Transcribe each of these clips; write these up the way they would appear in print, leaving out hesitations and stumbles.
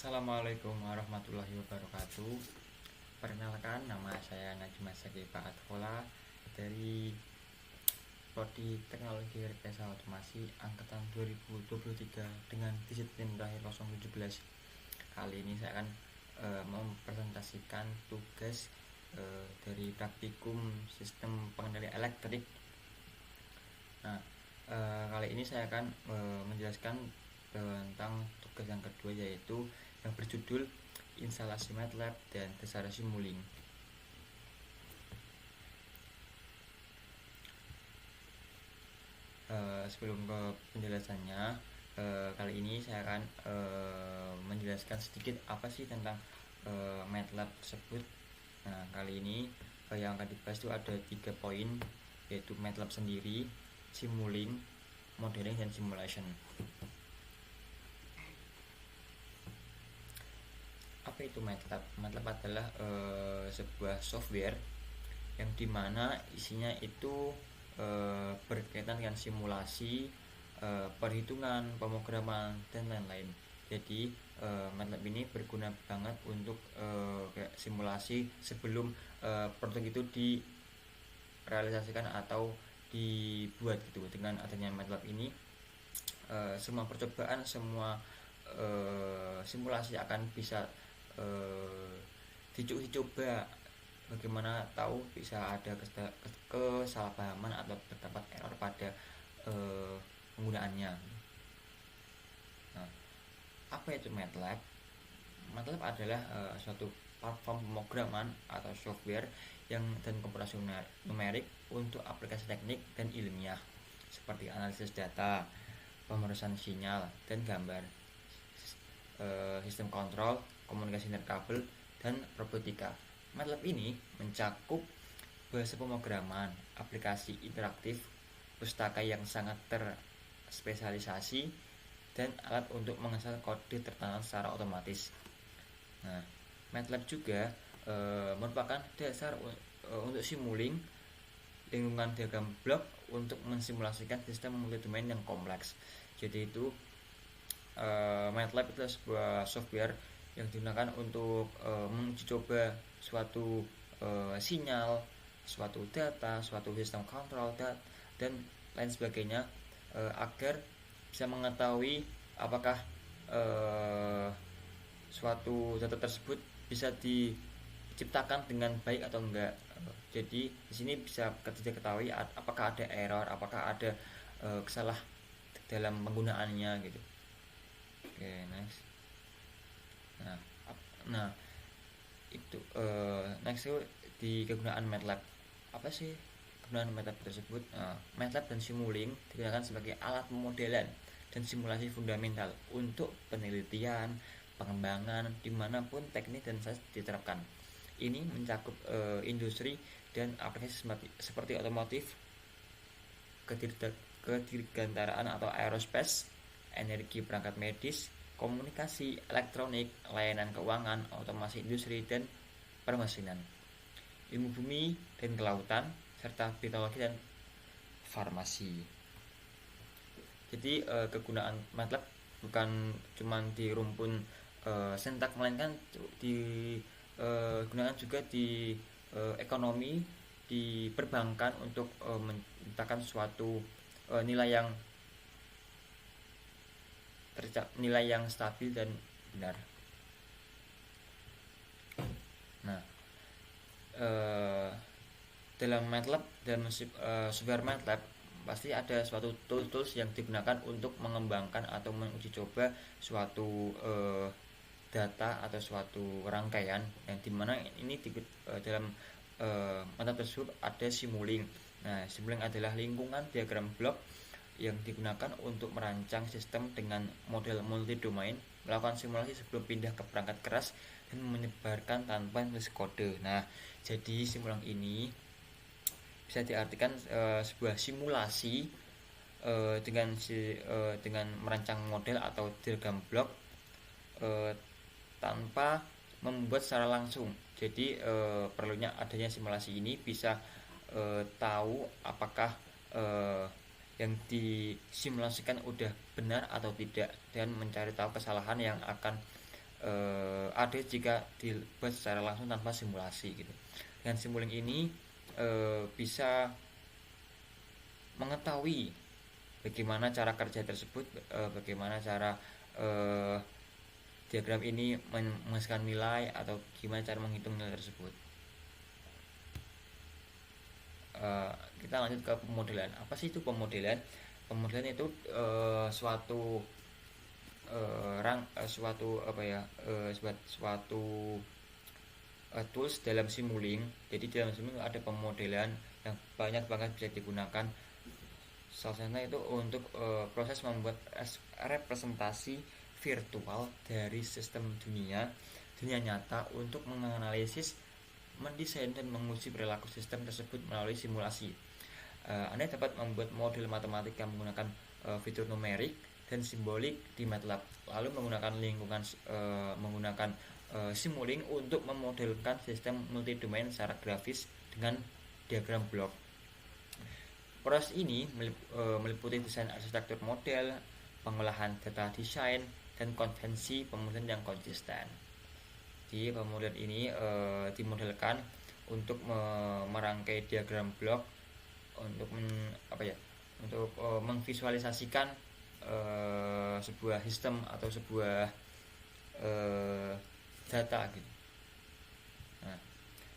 Assalamualaikum warahmatullahi wabarakatuh. Perkenalkan, nama saya Najma Sakifa Atfola dari Prodi Teknologi Rekayasa Otomasi Angkatan 2023 dengan disiplin terakhir 017. Kali ini saya akan mempresentasikan tugas dari praktikum sistem pengendali elektrik. Nah, kali ini saya akan menjelaskan tentang tugas yang kedua, yaitu yang berjudul instalasi MATLAB dan dasar Simulink. Sebelum ke penjelasannya, kali ini saya akan menjelaskan sedikit apa sih tentang MATLAB tersebut. Nah, kali ini yang akan dibahas itu ada 3 poin, yaitu MATLAB sendiri, Simulink, modeling, dan simulation. Apa itu MATLAB? MATLAB adalah sebuah software yang dimana isinya itu berkaitan dengan simulasi, perhitungan, pemrograman, dan lain-lain. Jadi MATLAB ini berguna banget untuk kayak simulasi sebelum produk itu direalisasikan atau dibuat gitu. Dengan adanya MATLAB ini semua percobaan, semua simulasi akan bisa dicoba. Bagaimana tahu bisa ada kesalahpahaman atau terdapat error pada penggunaannya. Nah, apa itu MATLAB? MATLAB adalah suatu platform pemrograman atau software yang dan komputasi numerik untuk aplikasi teknik dan ilmiah seperti analisis data, pemrosesan sinyal dan gambar, sistem kontrol, komunikasi nirkabel, dan robotika. MATLAB ini mencakup bahasa pemrograman, aplikasi interaktif, pustaka yang sangat terspesialisasi, dan alat untuk menghasilkan kode tertanam secara otomatis. Nah, MATLAB juga merupakan dasar untuk Simulink, lingkungan diagram blok untuk mensimulasikan sistem multidomain yang kompleks. Jadi itu MATLAB itu sebuah software yang digunakan untuk menguji coba suatu sinyal, suatu data, suatu sistem kontrol dan lain sebagainya, agar bisa mengetahui apakah suatu data tersebut bisa diciptakan dengan baik atau enggak. Jadi di sini bisa diketahui apakah ada error, apakah ada kesalah dalam penggunaannya gitu. Oke, next. Nah, itu next itu di kegunaan MATLAB. Apa sih kegunaan MATLAB tersebut? MATLAB dan Simulink digunakan sebagai alat pemodelan dan simulasi fundamental untuk penelitian, pengembangan dimanapun teknik dan sains diterapkan. Ini mencakup industri dan aplikasi seperti otomotif, kedirgantaraan atau aerospace, energi perangkat medis, komunikasi elektronik, layanan keuangan, otomasi industri, dan permesinan, ilmu bumi dan kelautan, serta biologi dan farmasi. Jadi kegunaan MATLAB bukan cuma di rumpun sentak, melainkan digunakan juga di ekonomi, di perbankan untuk menciptakan suatu nilai yang stabil dan benar. Nah, dalam MATLAB dan software MATLAB pasti ada suatu tools yang digunakan untuk mengembangkan atau menguji coba suatu data atau suatu rangkaian, yang dimana ini dalam MATLAB tersebut ada Simulink. Nah, Simulink adalah lingkungan diagram blok yang digunakan untuk merancang sistem dengan model multidomain, melakukan simulasi sebelum pindah ke perangkat keras, dan menyebarkan tanpa menulis kode. Nah, jadi Simulink ini bisa diartikan sebuah simulasi dengan merancang model atau diagram blok tanpa membuat secara langsung. Jadi perlunya adanya simulasi ini bisa tahu apakah yang disimulasikan udah benar atau tidak, dan mencari tahu kesalahan yang akan ada jika dibuat secara langsung tanpa simulasi gitu. Dengan Simulink ini bisa mengetahui bagaimana cara kerja tersebut, bagaimana cara diagram ini menghasilkan nilai atau gimana cara menghitung nilai tersebut. Kita lanjut ke pemodelan. Apa sih itu pemodelan? Pemodelan itu suatu tools dalam Simulink. Jadi dalam Simulink ada pemodelan yang banyak banget bisa digunakan. Salah satunya itu untuk proses membuat representasi virtual dari sistem dunia nyata untuk menganalisis, mendesain dan menguji perilaku sistem tersebut melalui simulasi. Anda dapat membuat model matematika menggunakan fitur numerik dan simbolik di MATLAB, lalu menggunakan Simulink untuk memodelkan sistem multidomain secara grafis dengan diagram blok. Proses ini meliputi desain arsitektur model, pengolahan data desain, dan konvensi pemodelan yang konsisten. Di pemodelan ini dimodelkan untuk merangkai diagram blok untuk memvisualisasikan sebuah sistem atau sebuah data gitu. Nah,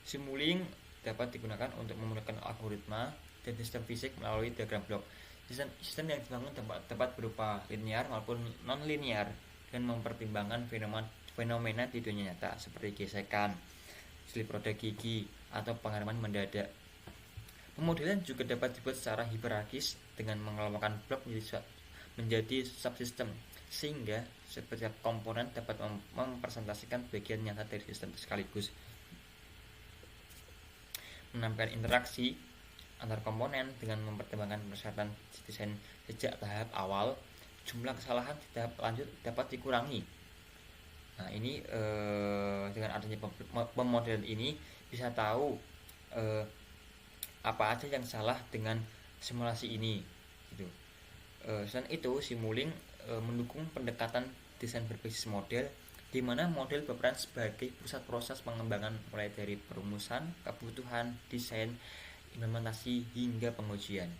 Simulink dapat digunakan untuk memodelkan algoritma dan sistem fisik melalui diagram blok. Sistem yang dibangun dapat berupa linear maupun non-linear dan mempertimbangkan fenomena di dunia nyata seperti gesekan, slip roda gigi, atau pengiriman mendadak. Pemodelan juga dapat dibuat secara hierarkis dengan mengelompokkan blok menjadi subsistem, sehingga setiap komponen dapat mempresentasikan bagian nyata dari sistem sekaligus. Menampilkan interaksi antar komponen dengan mempertimbangkan persyaratan desain sejak tahap awal, jumlah kesalahan di tahap lanjut dapat dikurangi. Nah, ini dengan adanya pemodelan ini bisa tahu apa aja yang salah dengan simulasi ini gitu. Selain itu, Simulink mendukung pendekatan desain berbasis model, di mana model berperan sebagai pusat proses pengembangan mulai dari perumusan, kebutuhan, desain, implementasi hingga pengujian.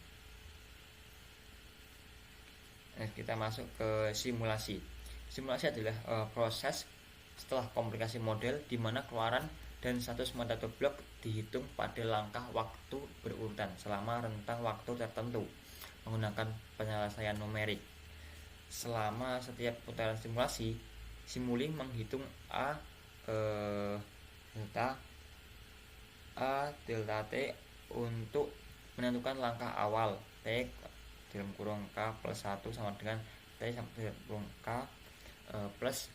Nah, kita masuk ke simulasi. Simulasi adalah proses setelah komunikasi model di mana keluaran dan status metode blok dihitung pada langkah waktu berurutan selama rentang waktu tertentu menggunakan penyelesaian numerik. Selama setiap putaran simulasi, Simulink menghitung delta T untuk menentukan langkah awal T dalam kurung K plus 1 sama dengan T sama dalam kurung K plus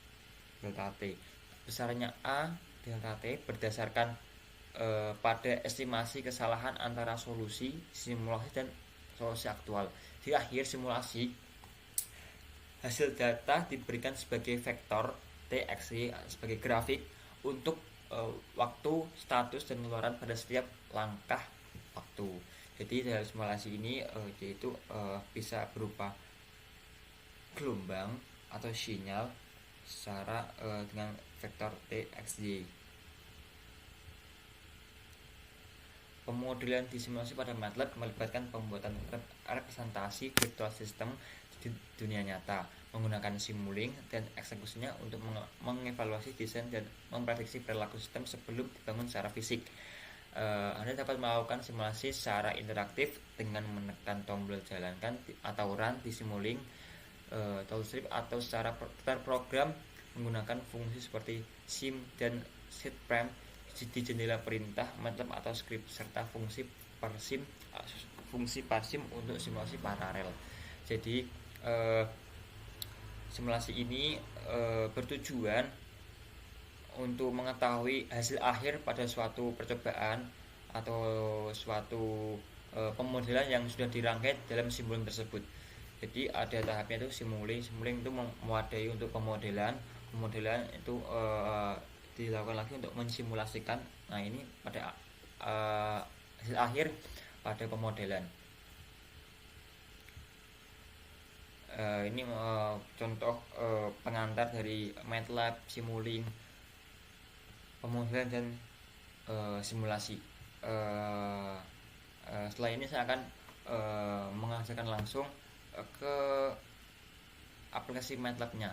delta T. Besarnya A delta T berdasarkan pada estimasi kesalahan antara solusi simulasi dan solusi aktual. Di akhir simulasi, hasil data diberikan sebagai vektor TXY sebagai grafik untuk waktu, status, dan pengeluaran pada setiap langkah waktu. Jadi dalam simulasi ini yaitu bisa berupa gelombang atau sinyal secara dengan vektor TXY. Pemodelan di simulasi pada MATLAB melibatkan pembuatan representasi virtual system di dunia nyata menggunakan Simulink dan eksekusinya untuk mengevaluasi desain dan memprediksi perilaku sistem sebelum dibangun secara fisik. Anda dapat melakukan simulasi secara interaktif dengan menekan tombol jalankan atau run di Simulink, toolstrip, atau secara terprogram menggunakan fungsi seperti sim dan setprem di jendela perintah MATLAB atau script, serta fungsi parsim untuk simulasi paralel. Jadi simulasi ini bertujuan untuk mengetahui hasil akhir pada suatu percobaan atau suatu pemodelan yang sudah dirangkai dalam Simulink tersebut. Jadi ada tahapnya itu Simulink itu mewadai untuk pemodelan itu dilakukan lagi untuk mensimulasikan. Nah, ini pada hasil akhir pada pemodelan. Ini contoh pengantar dari MATLAB, Simulink, pemodelan dan simulasi. Eh, Setelah ini saya akan mengajarkan langsung ke aplikasi MATLAB-nya.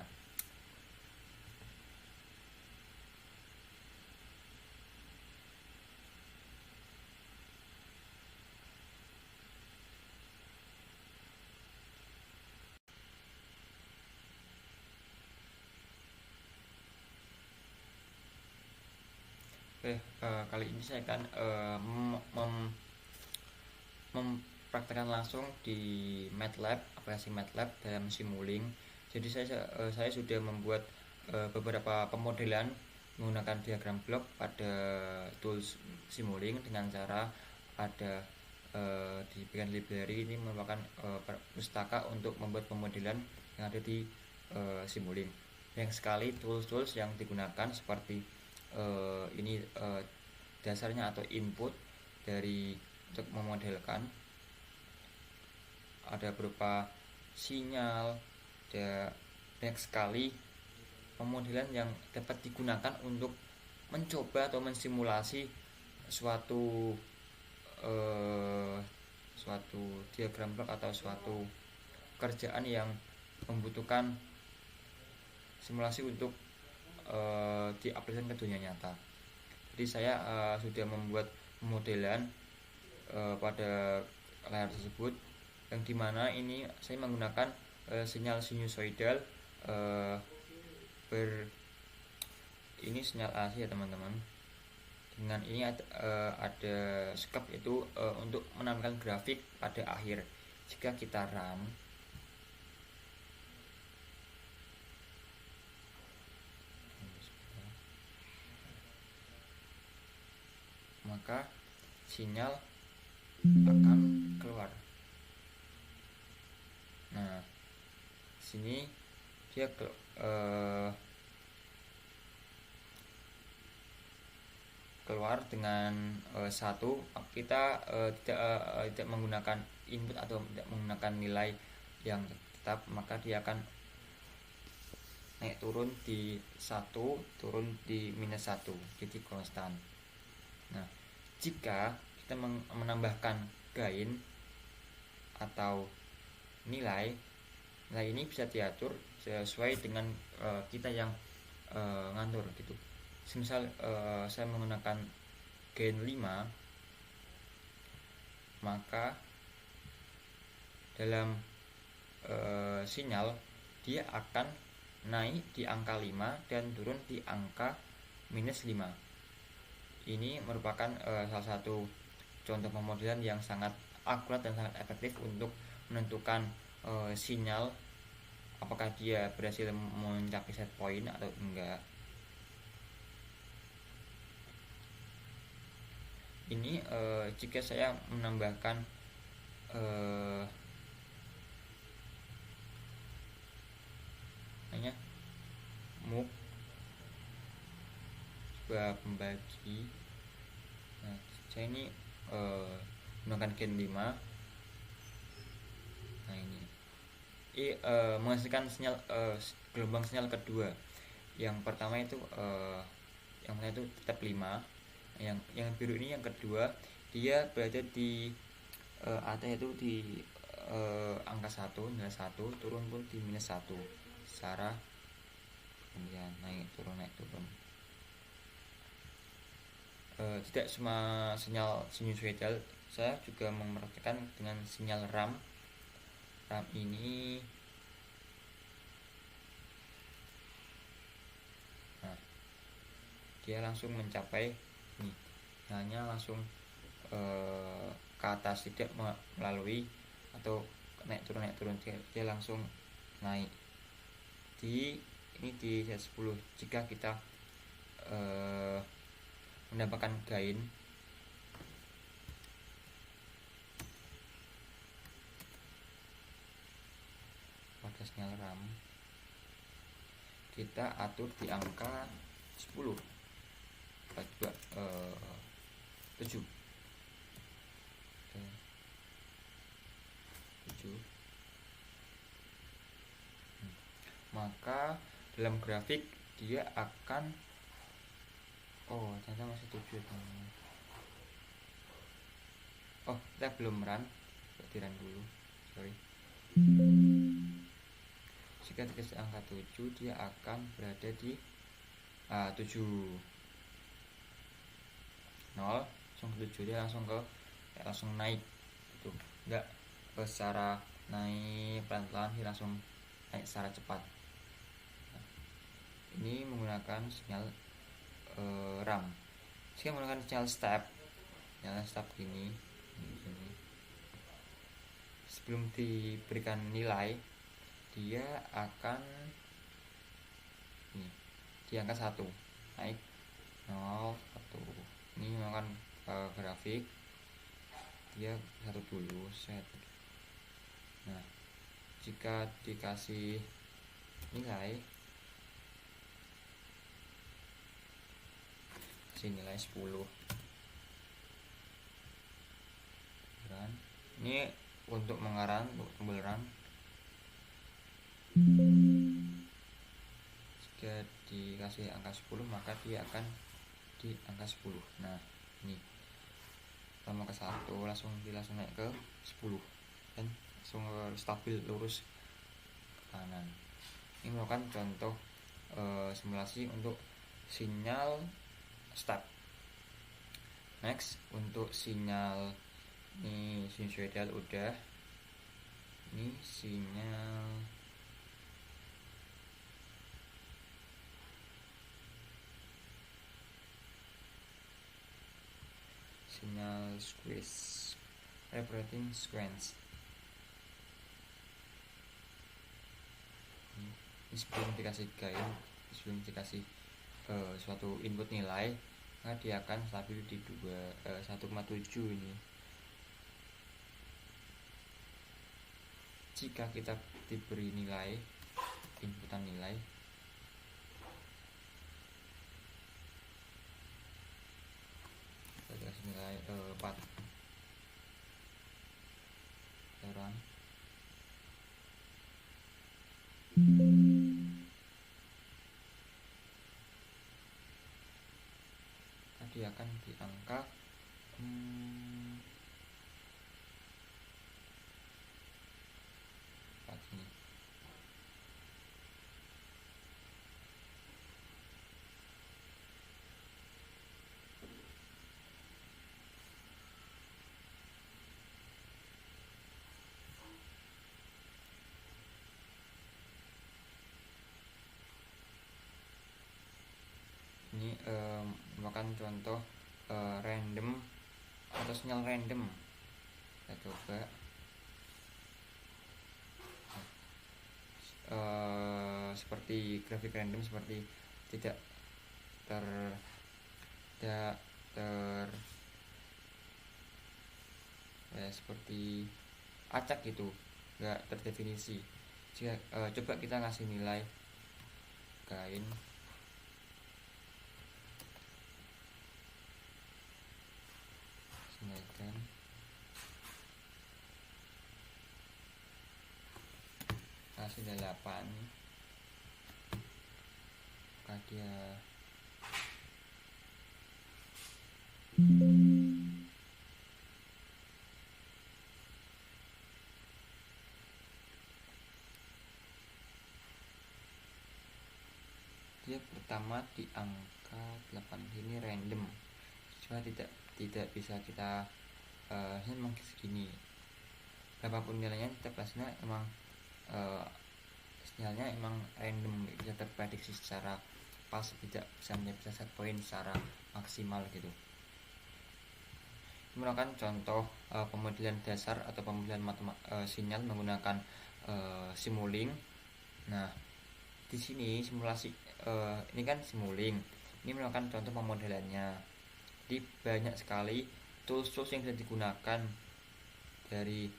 Oke, kali ini saya akan mempraktekkan langsung di MATLAB, aplikasi MATLAB dalam Simulink. Jadi saya sudah membuat beberapa pemodelan menggunakan diagram blok pada tools Simulink dengan cara ada di bagian library. Ini merupakan pustaka untuk membuat pemodelan yang ada di Simulink. Banyak sekali tools-tools yang digunakan seperti ini dasarnya atau input dari untuk memodelkan, ada berupa sinyal, ada banyak sekali pemodelan yang dapat digunakan untuk mencoba atau mensimulasi suatu diagram blok atau suatu pekerjaan yang membutuhkan simulasi untuk diaplikasikan ke dunia nyata. Jadi saya sudah membuat modelan pada layar tersebut, yang dimana ini saya menggunakan sinyal sinusoidal ini sinyal AC ya teman-teman. Dengan ini ada scope itu untuk menampilkan grafik pada akhir. Jika kita run, maka sinyal akan keluar. Nah, sini dia keluar dengan satu. Kita tidak menggunakan input atau tidak menggunakan nilai yang tetap, maka dia akan naik turun di 1, turun di -1, jadi konstan. Nah, jika kita menambahkan gain atau nilai ini bisa diatur sesuai dengan kita yang ngatur gitu. Misal saya menggunakan gain 5, maka dalam sinyal dia akan naik di angka 5 dan turun di angka -5. Ini merupakan salah satu contoh pemodelan yang sangat akurat dan sangat efektif untuk menentukan sinyal apakah dia berhasil mencapai set point atau enggak. Ini jika saya menambahkan move sebuah pembagi. Nah, saya ini menggunakan gain 5. Nah, ini menghasilkan sinyal gelombang sinyal kedua. Yang pertama itu yang pertama itu tetap 5. Yang biru ini yang kedua, dia berada di atas itu di angka 1, nilai 1, turun pun di -1 secara kemudian naik turun. Tidak cuma sinyal sinusoidal, saya juga mempraktikkan dengan sinyal RAM. RAM ini dia langsung mencapai ini, hanya langsung ke atas, tidak melalui atau naik turun, dia langsung naik di ini di set 10. Jika kita mendapatkan gain pada sinyal RAM, kita atur di angka 10 juga 7. maka dalam grafik dia akan ternyata masih 7 teman. Kita belum run, di run dulu, sorry. Jika dikasih angka 7 dia akan berada di 7 0 langsung ke 7, dia langsung naik gitu, enggak secara naik pelan-pelan, dia langsung naik secara cepat. Ini menggunakan sinyal RAM. Jika menggunakan sinyal step gini. Sebelum diberikan nilai, dia akan di angka 1 naik 0 1. Ini menggunakan grafik, dia 1 dulu set. Nah, jika dikasih nilai 10. Ini untuk mengarah tombol run. Jika dikasih angka 10 maka dia akan di angka 10. Nah, ini pertama ke 1 langsung naik ke 10 dan langsung stabil lurus ke kanan. Ini merupakan contoh simulasi untuk sinyal step. Next, untuk sinyal ini sinusoidal udah. Ini sinyal squeeze, representing sequence. Ini sebelum dikasih gain, sebelum dikasih suatu input nilai, maka dia akan stabil di 1,7 ini. Jika kita diberi nilai, inputan nilai, kita kasih nilai 4 sekarang. Tadi akan di angka ini. Ini merupakan contoh random atau sinyal random. Kita coba seperti grafik random, seperti tidak ter seperti acak gitu, nggak terdefinisi. Jika coba kita ngasih nilai gain senaikan kasih 8, maka dia pertama di angka 8. Ini random, cuma tidak bisa kita memang segini, berapapun nilainya tetap hasilnya emang sinyalnya emang random, bisa terprediksi secara pas, tidak bisa set point secara maksimal gitu. Ini merupakan contoh pemodelan dasar atau pemodelan sinyal menggunakan Simulink. Nah, di sini simulasi ini kan Simulink. Ini merupakan contoh pemodelannya. Jadi banyak sekali tools yang bisa digunakan dari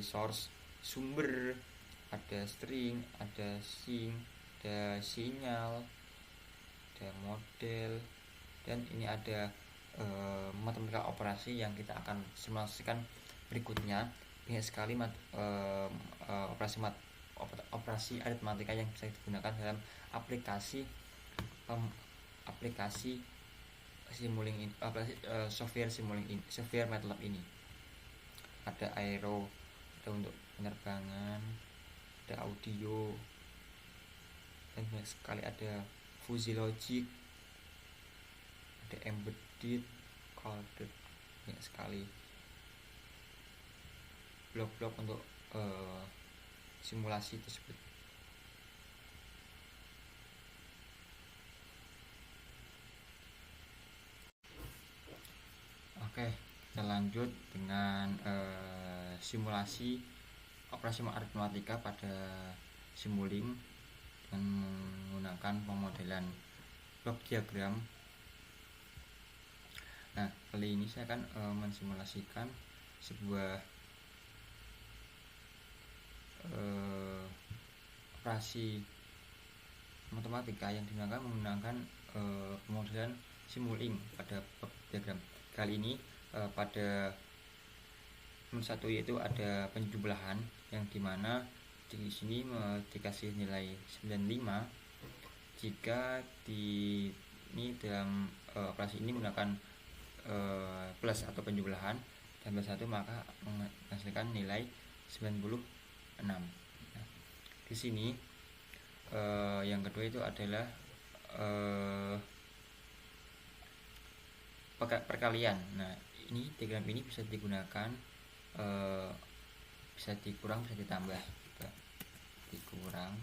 source sumber, ada string, ada sync, ada sinyal, ada model, dan ini ada matematika operasi yang kita akan simulasikan berikutnya. banyak sekali operasi aritmatika yang bisa digunakan dalam aplikasi aplikasi Simulink ini, software MATLAB ini. Ada aero, ada untuk penerbangan, ada audio, dan banyak sekali ada fuzzy logic, ada embedded, coded, banyak sekali blok-blok untuk simulasi tersebut. Oke, kita lanjut dengan simulasi operasi aritmatika pada Simulink dengan menggunakan pemodelan blok diagram. Nah, kali ini saya akan mensimulasikan sebuah operasi matematika yang digunakan menggunakan pemodelan Simulink pada blok diagram. Kali ini pada satu yaitu ada penjumlahan yang dimana di sini dikasih nilai 95 jika ini dalam operasi ini menggunakan plus atau penjumlahan tambah 1 maka menghasilkan nilai 96. Nah, di sini yang kedua itu adalah perkalian. Nah, ini diagram ini bisa digunakan bisa dikurang bisa ditambah, dikurang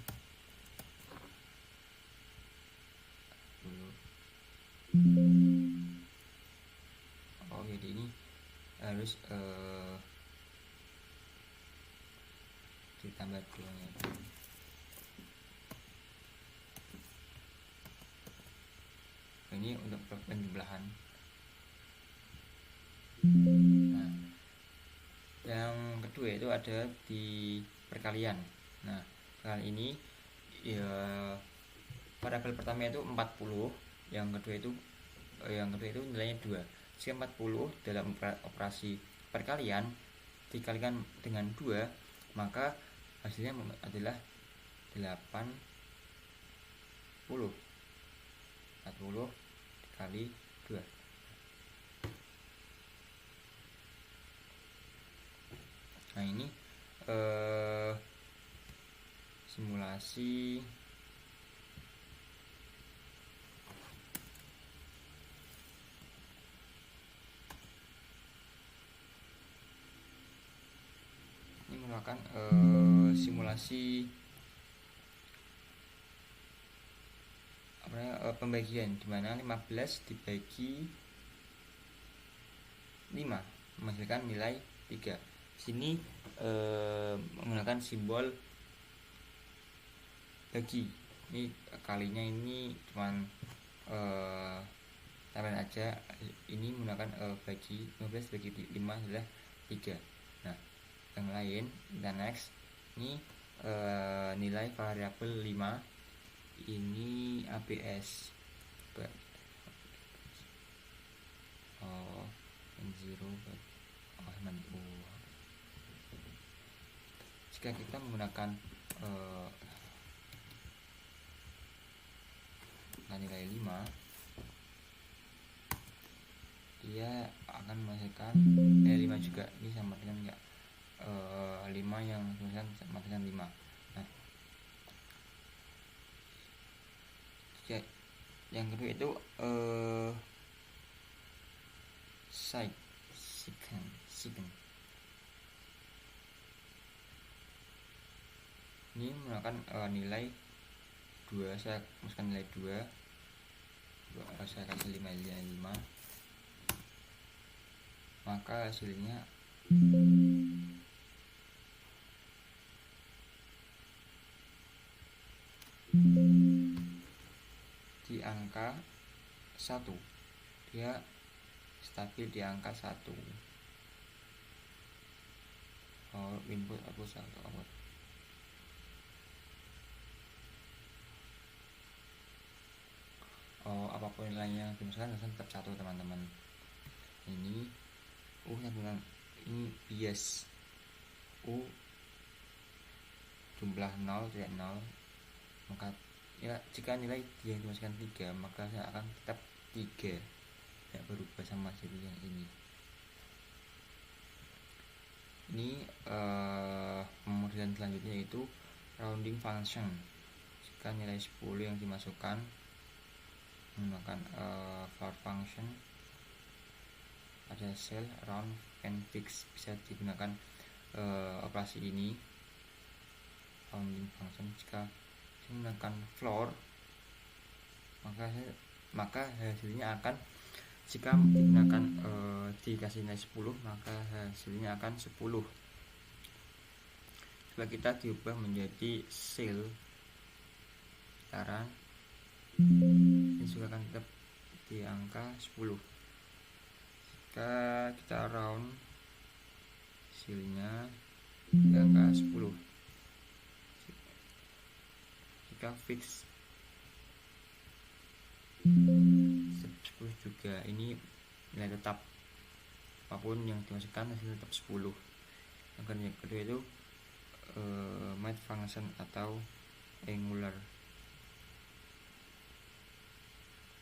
dulu. Oh, jadi ini harus ditambah dulunya. Ini untuk penjumlahan. Nah, yang kedua itu ada di perkalian. Nah, kali ini ya variabel pertama itu 40, yang kedua itu nilainya 2. Jika 40 dalam operasi perkalian dikalikan dengan 2, maka hasilnya adalah 80. 40 dikali 2. Nah, ini simulasi ini merupakan simulasi pembagian dimana 15 dibagi 5 menghasilkan nilai 3. Sini menggunakan simbol bagi. Ini kalinya ini cuman tambahan aja. Ini menggunakan bagi 15 bagi 5 adalah 3. Nah, yang lain dan next ini nilai variabel 5 ini ABS jika kita menggunakan nilai 5, dia akan menghasilkan nilai 5 juga. Ini sama dengan 5 yang sama dengan 5. Nah, yang kedua itu secant. Ini menggunakan nilai 2. Saya masukkan nilai 2. Saya kasih 5, maka hasilnya di angka 1. Dia stabil di angka 1. Input aku satu output. Apapun nilainya dimasukkan tetap 1, teman-teman. Ini saya bilang ini bias. U jumlah 0 tidak 0, maka ya jika nilai dia yang dimasukkan 3 maka saya akan tetap 3, tidak berubah sama seperti yang ini. Pemodelan selanjutnya yaitu rounding function. Jika nilai 10 yang dimasukkan menggunakan floor function pada sel round and fix, bisa digunakan operasi ini rounding function. Jika menggunakan floor maka hasilnya akan, jika digunakan dikasih nilai 10 maka hasilnya akan 10. Coba kita diubah menjadi sel sekarang, ini juga akan tetap di angka 10. Jika kita round hasilnya di angka 10. Jika fix 10 juga, ini nilai tetap, apapun yang dimasukkan hasilnya tetap 10. Yang kedua itu math function atau angular.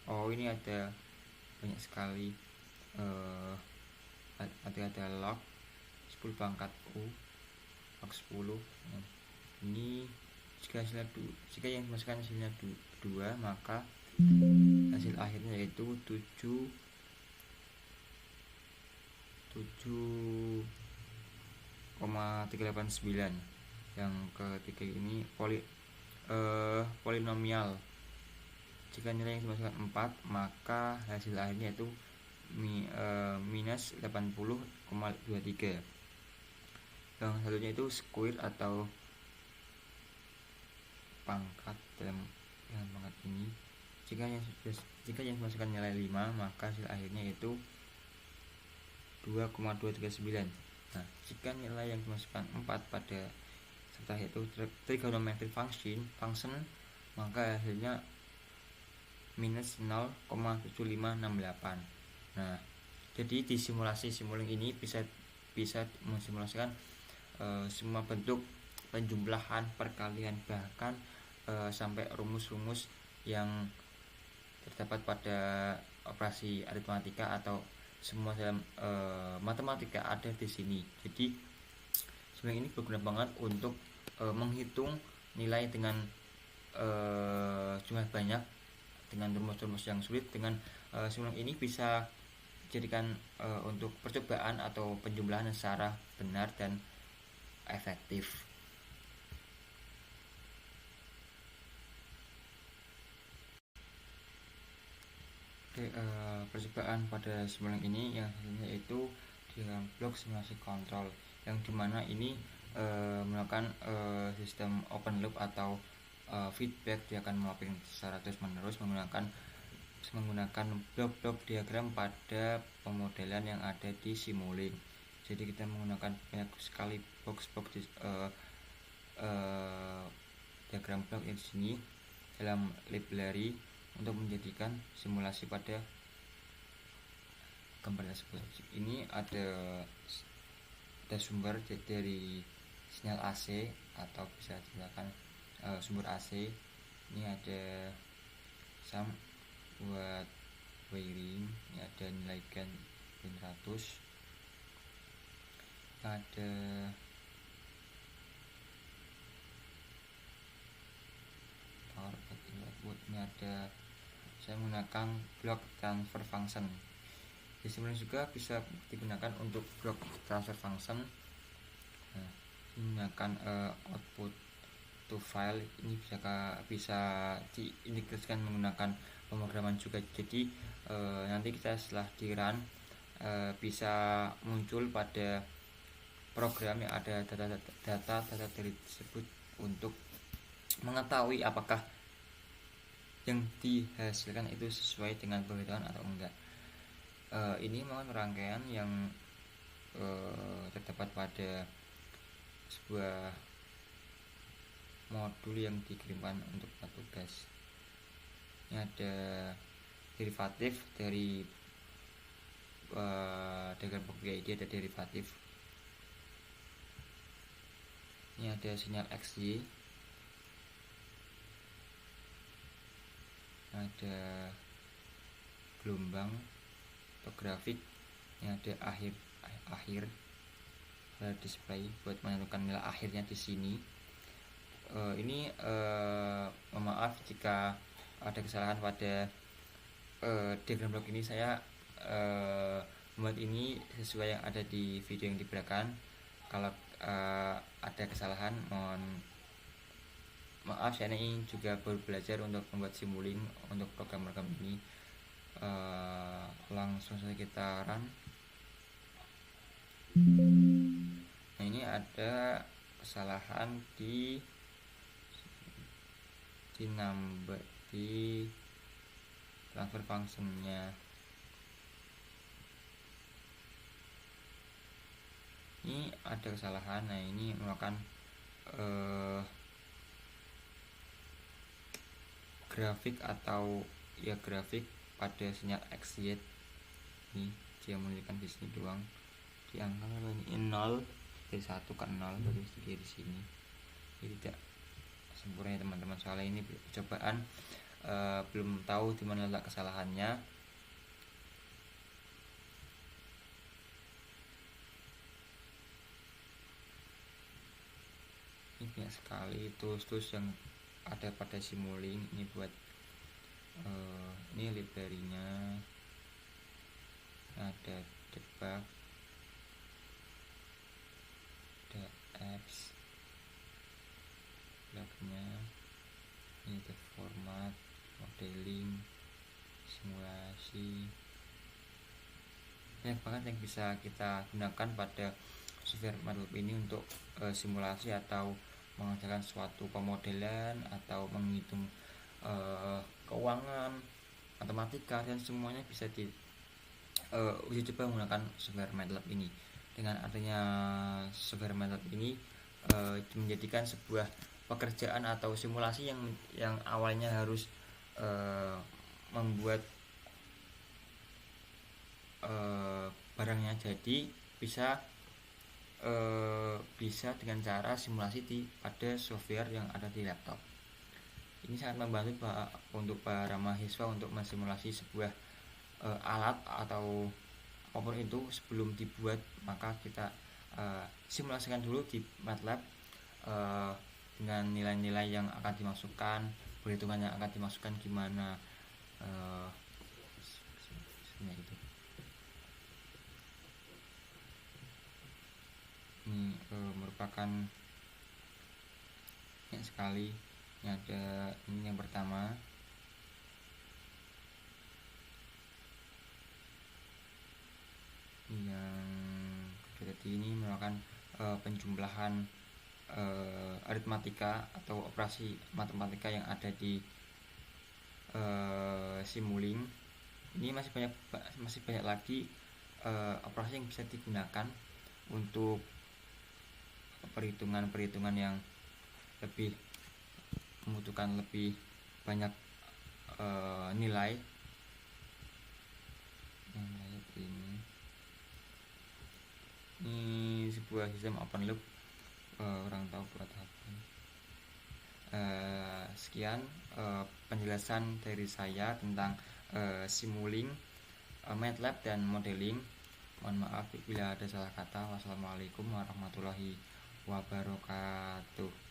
Ini ada banyak sekali, ada log 10 pangkat U, log 10. Ini jika yang dimasukkan hasilnya 2 maka hasil akhirnya yaitu 7,389. Yang ketiga ini polinomial. Jika nilai yang dimasukkan 4 maka hasil akhirnya itu minus 80,23. Yang satunya itu square atau pangkat dalam pangkat ini. Jika yang dimasukkan nilai 5 maka hasil akhirnya itu 2,239. Nah, jika nilai yang dimasukkan 4 pada serta yaitu trigonometric function maka hasilnya minus 0,7568. Nah, jadi di simulasi ini bisa mensimulasikan semua bentuk penjumlahan, perkalian, bahkan sampai rumus-rumus yang terdapat pada operasi aritmatika atau semua dalam matematika ada di sini. Jadi sebenarnya ini berguna banget untuk menghitung nilai dengan jumlah banyak, dengan rumus-rumus yang sulit. Dengan simulasi ini bisa dijadikan untuk percobaan atau penjumlahan secara benar dan efektif. Percobaan pada simulasi ini yang hasilnya itu di dalam blok simulasi kontrol, yang dimana ini melakukan sistem open loop atau feedback. Dia akan mapping secara terus menerus menggunakan blok-blok diagram pada pemodelan yang ada di Simulink. Jadi kita menggunakan banyak sekali box-box diagram blok di sini dalam library untuk menjadikan simulasi pada gambar tersebut. Ini ada sumber dari sinyal AC atau bisa digunakan sumber AC. Ini ada sum buat wiring, ini ada nilai gen 100, ada power output, ini ada saya menggunakan blok transfer function. Di sini juga bisa digunakan untuk blok transfer function. Nah, menggunakan output to file, ini bisa diintegrasikan menggunakan pemrograman juga. Jadi nanti kita setelah di run bisa muncul pada program yang ada data dari tersebut untuk mengetahui apakah yang dihasilkan itu sesuai dengan pengetahuan atau enggak. Ini merupakan rangkaian yang terdapat pada sebuah modul yang dikirimkan untuk tugas. Ini ada derivatif dari diagram PGID, ada derivatif Ini ada sinyal XY, ada gelombang atau grafik, ini ada akhir display buat menentukan nilai akhirnya di sini. Ini maaf jika ada kesalahan pada diagram blok ini. Saya membuat ini sesuai yang ada di video yang di belakang. Kalau ada kesalahan mohon maaf, saya ini juga baru belajar untuk membuat Simulink untuk program-program ini. Langsung saja kita run. Nah, ini ada kesalahan di number di transfer functionnya. Ini ada kesalahan. Nah, ini merupakan grafik atau ya grafik pada sinyal XY. Ini dia menunjukkan di sini doang, di angka ini 0 dari 1 ke 0 baru di sini. Ini tidak sempurna ya teman-teman, soalnya ini percobaan, belum tahu di mana letak kesalahannya. Ini banyak sekali tools yang ada pada Simulink. Ini buat ini library-nya, ada debug, ada apps, lognya, ini ada format, modeling, simulasi. Banyak banget yang bisa kita gunakan pada software MATLAB ini untuk simulasi atau mengerjakan suatu pemodelan atau menghitung keuangan, matematika, dan semuanya bisa di uji coba menggunakan software MATLAB ini. Dengan adanya software MATLAB ini menjadikan sebuah pekerjaan atau simulasi yang awalnya harus membuat barangnya jadi bisa dengan cara simulasi pada software yang ada di laptop. Ini sangat membantu untuk para mahasiswa untuk mensimulasi sebuah alat atau apapun itu sebelum dibuat. Maka kita simulasikan dulu di MATLAB dengan nilai-nilai yang akan dimasukkan, perhitungan yang akan dimasukkan gimana. Itu ini merupakan banyak sekali. Ini ada ini yang pertama, yang kedua ini merupakan penjumlahan aritmatika atau operasi matematika yang ada di Simulink. Ini masih banyak lagi operasi yang bisa digunakan untuk perhitungan yang lebih membutuhkan lebih banyak nilai. Ini sebuah sistem open loop, orang tahu buat apa. Sekian penjelasan dari saya tentang Simulink, MATLAB dan modeling. Mohon maaf bila ada salah kata. Wassalamualaikum warahmatullahi wabarakatuh.